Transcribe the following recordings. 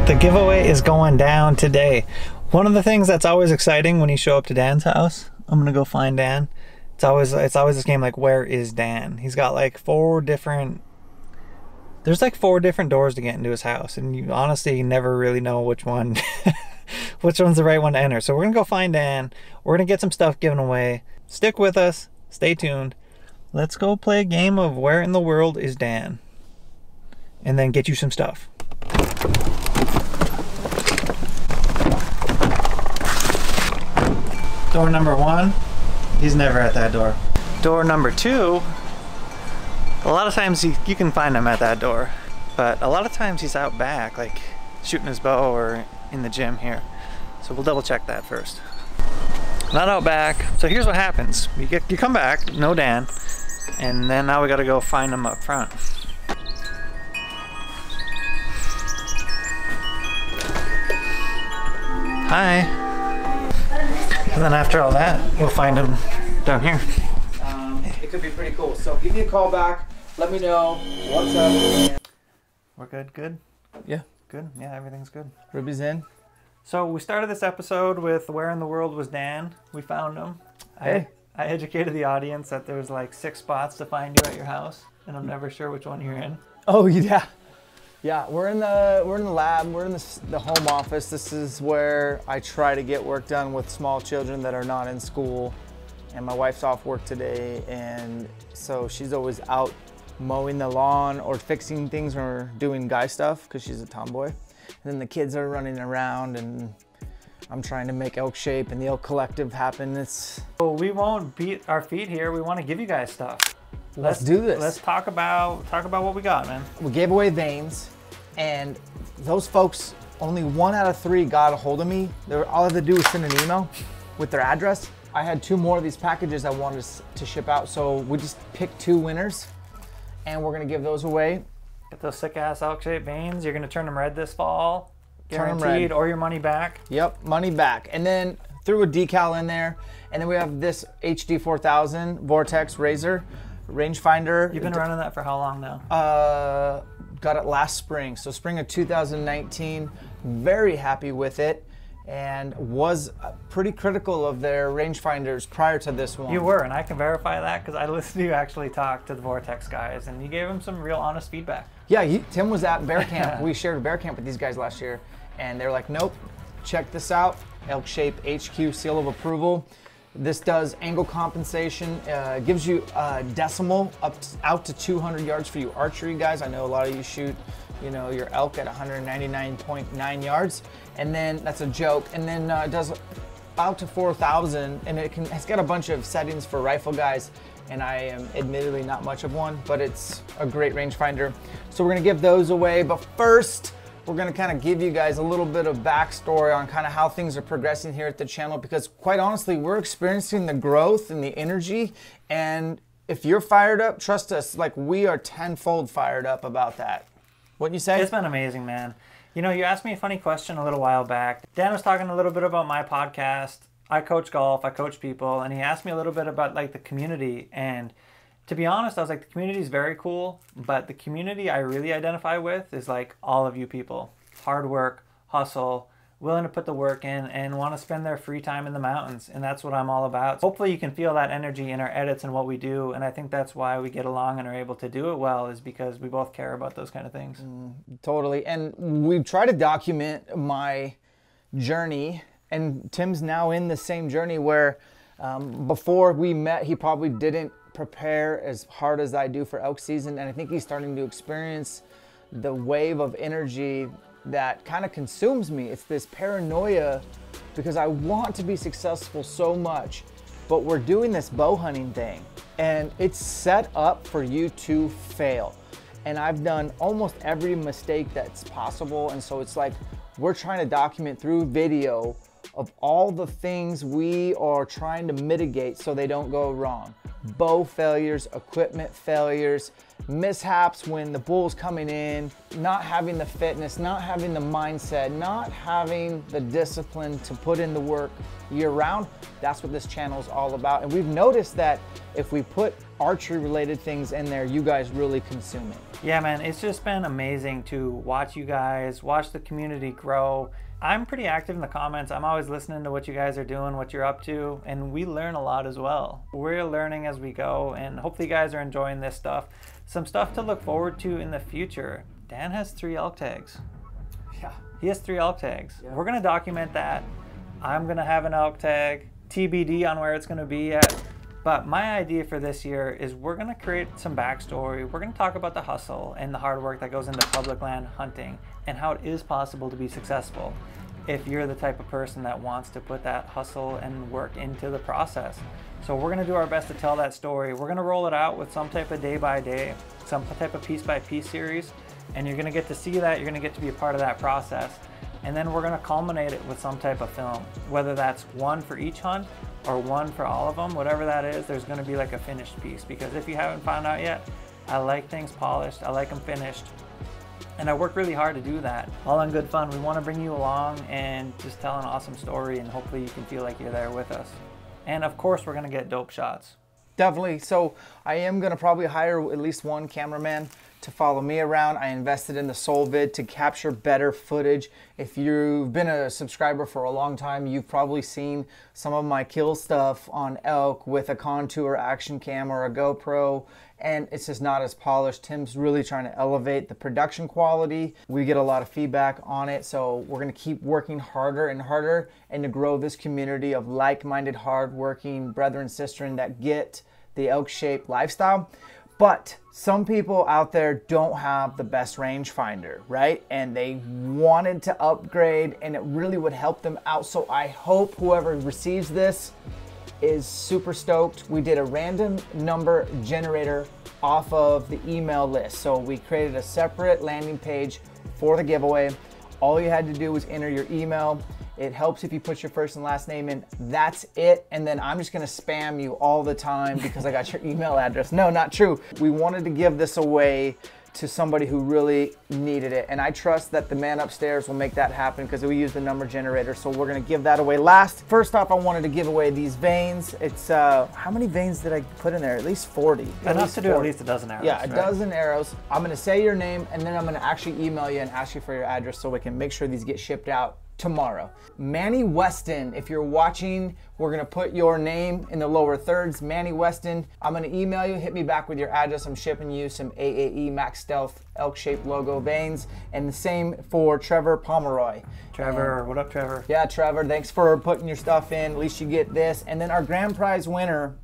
The giveaway is going down today. One of the things that's always exciting when you show up to Dan's house, I'm gonna go find Dan. It's always this game like, where is Dan? He's got like there's like 4 different doors to get into his house, and you honestly never really know which one which one's the right one to enter. So we're gonna go find Dan. We're gonna get some stuff given away. Stick with us, stay tuned. Let's go play a game of where in the world is Dan, and then get you some stuff. Door number 1, he's never at that door. Door number 2, a lot of times you can find him at that door, but a lot of times he's out back, like shooting his bow or in the gym here. So we'll double check that first. Not out back. So here's what happens. You come back, no Dan, and then now we gotta go find him up front. Hi. And then after all that, we'll find him down here. It could be pretty cool. So give me a call back. Let me know what's up. We're good? Good? Yeah. Good? Yeah, everything's good. Ruby's in. So we started this episode with where in the world was Dan? We found him. Hey. I educated the audience that there's like 6 spots to find you at your house, and I'm never sure which one you're in. Oh yeah. Yeah, we're in the lab, we're in the home office. This is where I try to get work done with small children that are not in school. And my wife's off work today, and so she's always out mowing the lawn or fixing things or doing guy stuff because she's a tomboy. And then the kids are running around, and I'm trying to make Elk Shape and the Elk Collective happen. Well, we won't beat our feet here. We want to give you guys stuff. Let's do this. Let's talk about what we got, man. We gave away vanes, and those folks, only 1 out of 3 got a hold of me. All I had to do was send an email with their address. I had 2 more of these packages I wanted to ship out, so we just picked 2 winners, and we're gonna give those away. Get those sick ass Elk Shape vanes. You're gonna turn them red this fall, Turn them guaranteed, red. or your money back. Yep, money back. And then threw a decal in there, and then we have this HD 4000 Vortex Razor Rangefinder. You've been running that for how long now? Got it last spring, so spring of 2019. Very happy with it, and was pretty critical of their rangefinders prior to this one. You were, and I can verify that because I listened to you actually talk to the Vortex guys, and you gave them some real honest feedback. Yeah, Tim was at bear camp. We shared a bear camp with these guys last year, and they're like, nope, check this out. Elk Shape HQ seal of approval. This does angle compensation, gives you a decimal out to 200 yards for you archery guys. I know a lot of you shoot, you know, your elk at 199.9 yards, and then that's a joke. And then it does out to 4,000, and it's got a bunch of settings for rifle guys. And I am admittedly not much of one, but it's a great rangefinder. So we're gonna give those away, but first, we're gonna kind of give you guys a little bit of backstory on kind of how things are progressing here at the channel, because quite honestly, we're experiencing the growth and the energy, and if you're fired up, trust us, like we are tenfold fired up about that. Wouldn't you say? It's been amazing, man. You know, you asked me a funny question a little while back. Dan was talking a little bit about my podcast. I coach golf, I coach people, and he asked me a little bit about like the community, and to be honest, I was like, the community is very cool, but the community I really identify with is like all of you people. Hard work, hustle, willing to put the work in, and want to spend their free time in the mountains, and that's what I'm all about. Hopefully you can feel that energy in our edits and what we do, and I think that's why we get along and are able to do it well, is because we both care about those kind of things. Totally, and we try to document my journey, and Tim's now in the same journey where before we met, he probably didn't prepare as hard as I do for elk season, and I think he's starting to experience the wave of energy that kind of consumes me. It's this paranoia because I want to be successful so much, but we're doing this bow hunting thing, and it's set up for you to fail. And I've done almost every mistake that's possible, and so it's like we're trying to document through video of all the things we are trying to mitigate so they don't go wrong. Bow failures, equipment failures, mishaps when the bull's coming in, not having the fitness, not having the mindset, not having the discipline to put in the work year round. That's what this channel is all about. And we've noticed that if we put archery related things in there, you guys really consume it. Yeah, man, it's just been amazing to watch you guys, watch the community grow. I'm pretty active in the comments. I'm always listening to what you guys are doing, what you're up to, and we learn a lot as well. We're learning as we go, and hopefully you guys are enjoying this stuff. Some stuff to look forward to in the future. Dan has 3 elk tags. Yeah. He has 3 elk tags. Yeah. We're gonna document that. I'm gonna have an elk tag, TBD on where it's gonna be at. But my idea for this year is we're gonna create some backstory. We're gonna talk about the hustle and the hard work that goes into public land hunting and how it is possible to be successful if you're the type of person that wants to put that hustle and work into the process. So we're gonna do our best to tell that story. We're gonna roll it out with some type of day by day, some type of piece by piece series, and you're gonna get to see that, you're gonna get to be a part of that process. And then we're gonna culminate it with some type of film, whether that's one for each hunt or one for all of them, whatever that is, there's gonna be like a finished piece. Because if you haven't found out yet, I like things polished, I like them finished. And I work really hard to do that. All in good fun. We wanna bring you along and just tell an awesome story, and hopefully you can feel like you're there with us. And of course, we're gonna get dope shots. Definitely. So I am going to probably hire at least one cameraman to follow me around. I invested in the Solvid to capture better footage. If you've been a subscriber for a long time, you've probably seen some of my kill stuff on elk with a Contour action cam or a GoPro, and it's just not as polished. Tim's really trying to elevate the production quality. We get a lot of feedback on it, so we're going to keep working harder and harder and to grow this community of like-minded, hard-working brother and sister that get the Elk Shape lifestyle. But some people out there don't have the best rangefinder, right? And they wanted to upgrade, and it really would help them out. So I hope whoever receives this is super stoked. We did a random number generator off of the email list. So we created a separate landing page for the giveaway. All you had to do was enter your email. It helps if you put your first and last name in. That's it. And then I'm just gonna spam you all the time because I got your email address. No, not true. We wanted to give this away to somebody who really needed it. And I trust that the man upstairs will make that happen because we use the number generator. So we're gonna give that away last. First off, I wanted to give away these vanes. It's, how many vanes did I put in there? At least 40. Enough to do at least a dozen arrows. Yeah, a dozen arrows. I'm gonna say your name and then I'm gonna actually email you and ask you for your address so we can make sure these get shipped out tomorrow. Manny Weston, if you're watching, we're gonna put your name in the lower thirds. Manny Weston, I'm gonna email you, hit me back with your address. I'm shipping you some AAE Max Stealth Elk Shape logo vanes, and the same for Trevor Pomeroy. Trevor, what up, Trevor? Yeah, Trevor, thanks for putting your stuff in. At least you get this. And then our grand prize winner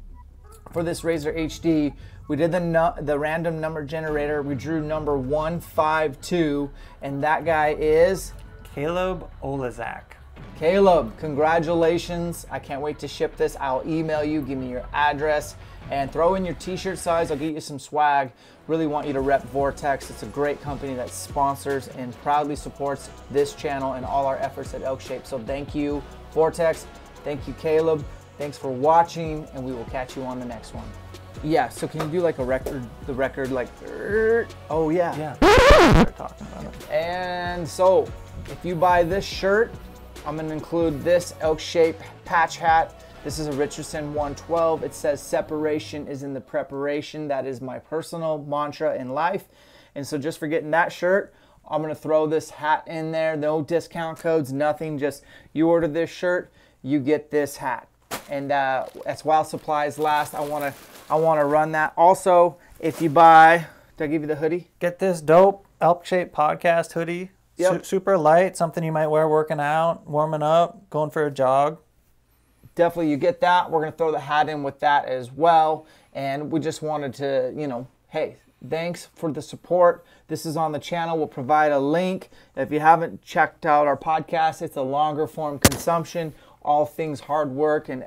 for this Razor HD, we did the random number generator. We drew number 152, and that guy is Caleb Olazak. Caleb, congratulations. I can't wait to ship this. I'll email you, give me your address, and throw in your t-shirt size. I'll get you some swag. Really want you to rep Vortex. It's a great company that sponsors and proudly supports this channel and all our efforts at Elk Shape. So thank you, Vortex. Thank you, Caleb. Thanks for watching, and we will catch you on the next one. Yeah, so can you do like a record, the record like, oh yeah. Yeah, start talking about it. And so, if you buy this shirt, I'm gonna include this Elk Shape patch hat. This is a Richardson 112. It says separation is in the preparation. That is my personal mantra in life. And so just for getting that shirt, I'm gonna throw this hat in there. No discount codes, nothing. Just you order this shirt, you get this hat. And that's while supplies last. I wanna run that. Also, if you buy, did I give you the hoodie? Get this dope Elk Shape podcast hoodie. Yep. Super light, something you might wear working out, warming up, going for a jog. Definitely you get that. We're gonna throw the hat in with that as well. And we just wanted to, you know, hey, thanks for the support. This is on the channel. We'll provide a link. If you haven't checked out our podcast, it's a longer form consumption, all things hard work. And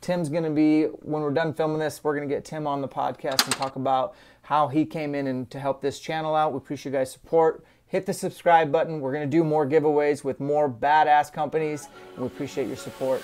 Tim's gonna be, when we're done filming this, we're gonna get Tim on the podcast and talk about how he came in and to help this channel out. We appreciate you guys' support. Hit the subscribe button. We're gonna do more giveaways with more badass companies, and we appreciate your support.